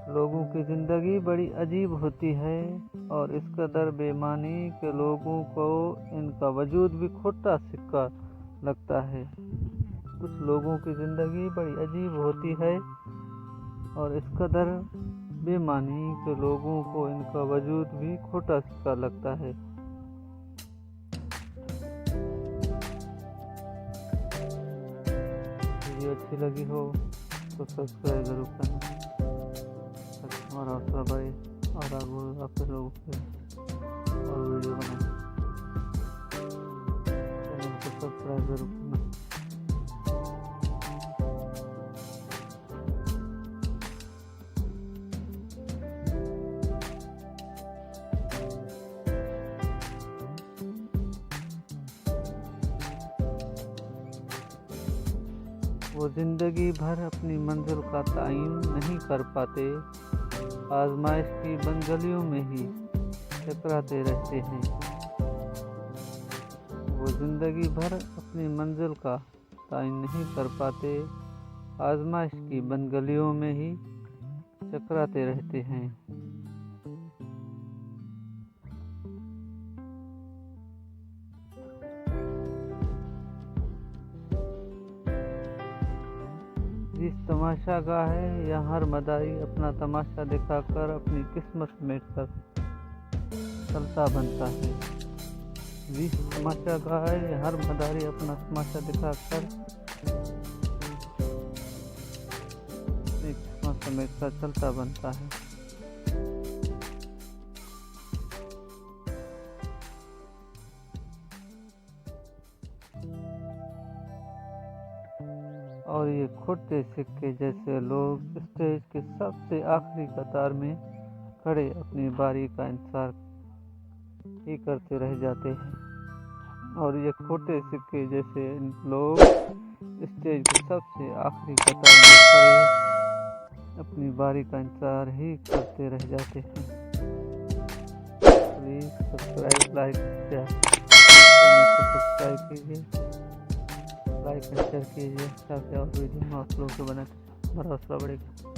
लोगों की ज़िंदगी बड़ी अजीब होती है और इस कदर बेईमानी के लोगों को इनका वजूद भी खोटा सिक्का लगता है। कुछ लोगों की ज़िंदगी बड़ी अजीब होती है और इस कदर बेईमानी के लोगों को इनका वजूद भी खोटा सिक्का लगता है। वीडियो अच्छी लगी हो तो सब्सक्राइब जरूर करना ताकि हमारा हौसला बढ़े और आगे आप लोगों के और वीडियो बनाए। चैनल को सब्सक्राइब जरूर करना। वो ज़िंदगी भर अपनी मंजिल का तयन नहीं कर पाते, आजमाइश की बंगलियों में ही टकराते रहते हैं। वो ज़िंदगी भर अपनी मंजिल का तयन नहीं कर पाते, आजमाइश की बंगलियों में ही टकराते रहते हैं। जिस तमाशा गाह है या हर मदारी अपना तमाशा दिखाकर अपनी किस्मत समेटकर चलता बनता है। जिस तमाशा गाह है या हर मदारी अपना तमाशा दिखाकर अपनी किस्मत समेटकर चलता बनता है। और ये खोटे सिक्के जैसे लोग स्टेज के सबसे आखिरी कतार में खड़े अपनी बारी का इंतजार ही करते रह जाते हैं। और ये खोटे सिक्के जैसे लोग स्टेज के सबसे आखिरी कतार में खड़े अपनी बारी का इंतजार ही करते रह जाते हैं। Please subscribe, like, share, channel को सब्सक्राइब कीजिए, लाइक एंड शेयर कीजिए ताकि और वीडियो आप लोगों को बनाए हमारा हौसला बढ़ेगा।